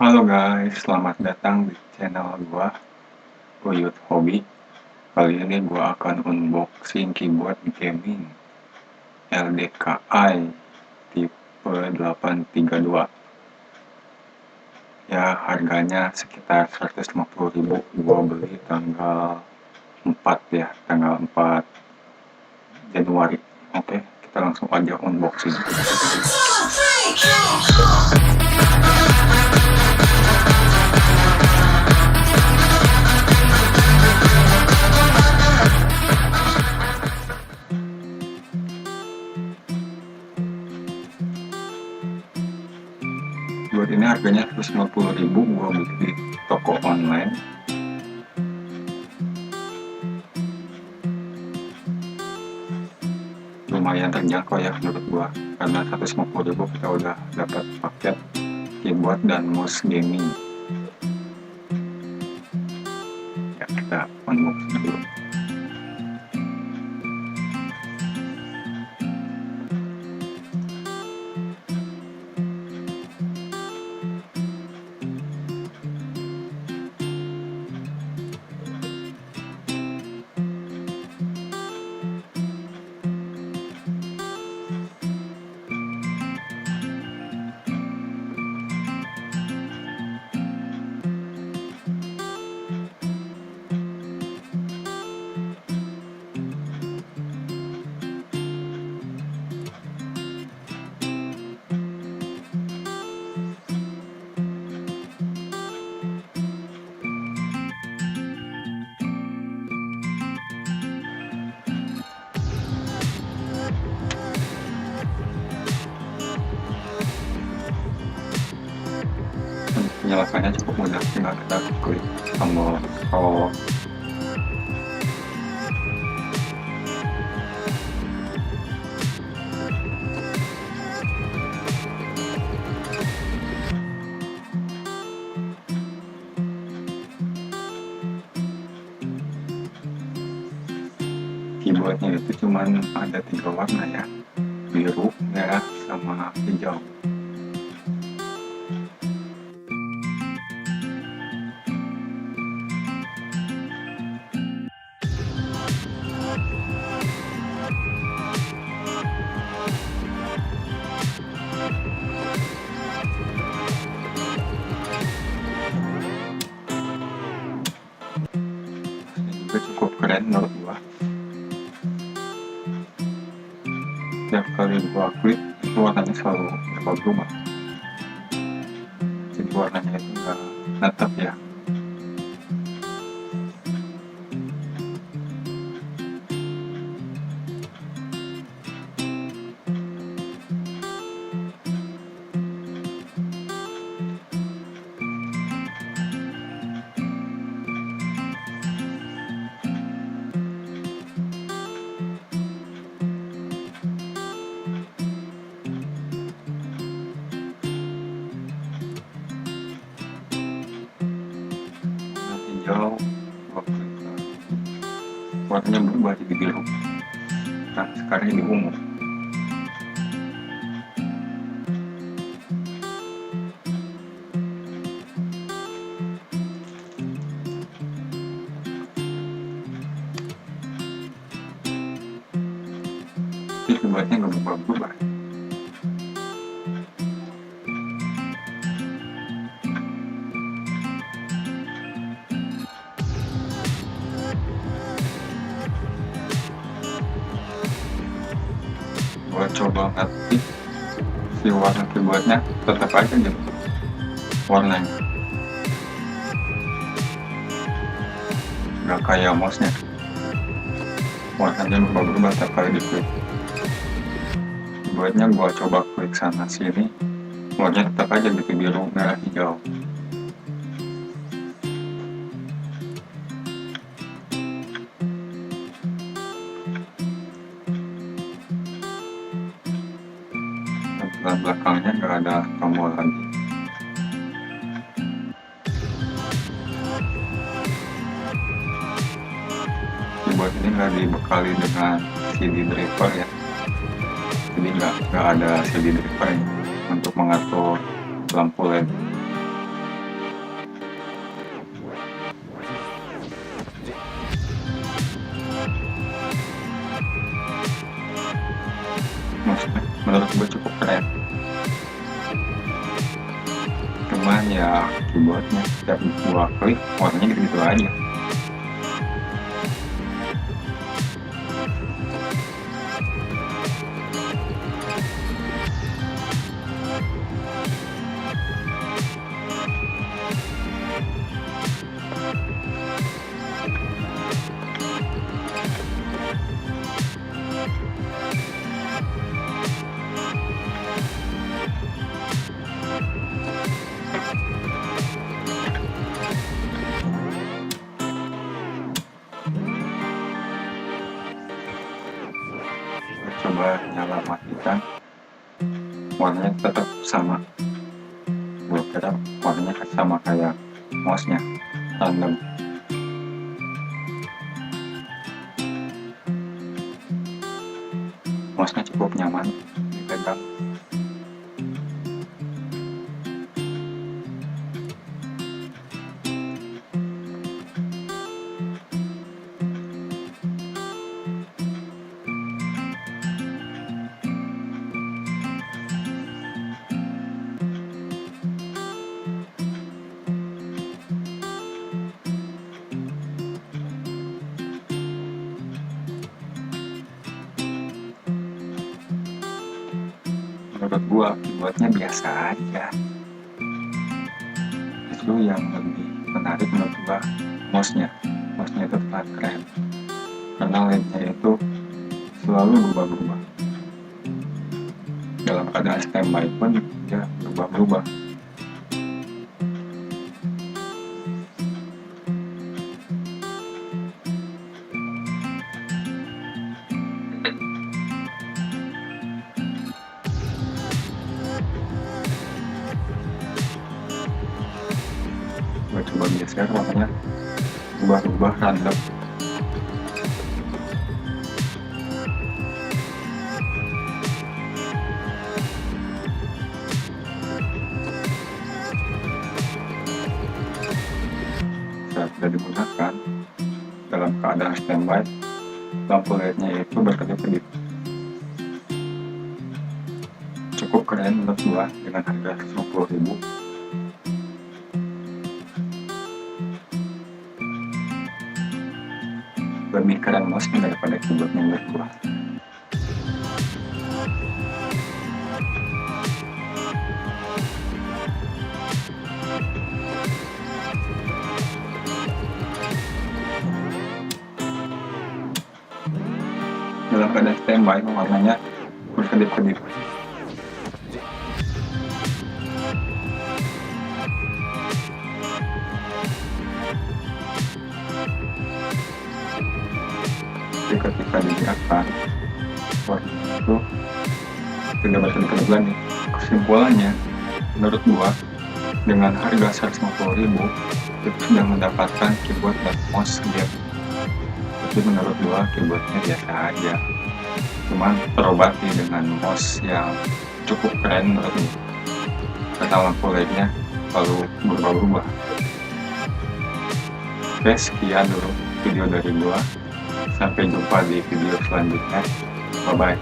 Halo guys, selamat datang di channel gua, Uyut Hobi. Kali ini gua akan unboxing keyboard gaming LDKAI tipe 832. Ya, harganya sekitar 150.000. Gua beli tanggal 4 ya, tanggal 4 Januari. Oke, kita langsung aja unboxing. Buat ini harganya 150.000, gua beli di toko online. Lumayan terjangkau ya menurut gua, karena 150.000 kita udah dapat paket keyboard dan mouse gaming. Ya, kita unboxing dulu. Penyelesaiannya cukup mudah, tinggal kita klik tombol scroll. Keyboardnya itu cuman ada 3 warna ya, biru, merah, sama hijau. Itu cukup keren menurut gua. Setiap kali gua klik itu warnanya selalu berubah-ubah, jadi warnanya itu nggak tetap ya. Hijau, gua klik lagi, warnanya berubah jadi biru. Nah, sekarang ini ungu. Ini keyboardnya nggak berubah-ubah. Gua coba ngetik si warna keyboardnya, tetap aja gitu warnanya, nggak kayak mouse-nya, warnanya berubah-ubah tiap kali diklik. Keyboardnya gua coba klik sana sini, warnanya tetap aja gitu, biru, merah, hijau. Dan belakangnya nggak ada tombol lagi. Keyboard ini nggak dibekali dengan CD driver ya, jadi nggak ada CD driver ini untuk mengatur lampu LED. Nah, kita coba klik sana sini, warnanya tetap aja gitu, biru, merah, hijau. Keyboardnya nggak dibekali dengan CD driver ya, jadi nggak ada CD driver ini untuk mengatur lampu LED. Kita coba klik sana sini, warnanya tetap aja gitu, biru, merah, hijau. cuman ya keyboardnya setiap gua klik warnanya gitu-gitu aja. Coba nyala matikan, warnanya tetap sama. Gue kira warnanya sama kayak mouse-nya, random. Mouse-nya cukup nyaman dipegang. Menurut gua keyboardnya biasa aja. Justru yang lebih menarik menurut gua mouse-nya itu sangat keren karena LED-nya itu selalu berubah-ubah. Dalam keadaan standby pun dia berubah-ubah. Gue coba geser warnanya berubah-ubah random. Saat sudah digunakan dalam keadaan standby, lampu LED-nya itu berkedip-kedip. Cukup keren menurut gua dengan harga 50.000. Lebih keren mouse-nya daripada keyboardnya menurut gua. Dalam keadaan standby warnanya berkedip-kedip. Ketika digerakkan warnanya itu tidak berkedip-kedip lagi. Kesimpulannya menurut gua dengan harga 150.000 itu sudah mendapatkan keyboard dan mouse game. Tapi menurut gua keyboardnya biasa aja, cuman terobati dengan mouse yang cukup keren menurut gua karena lampu LED-nya selalu berubah-ubah. Oke, sekian dulu video dari gua. Sampai jumpa di video selanjutnya. Bye bye.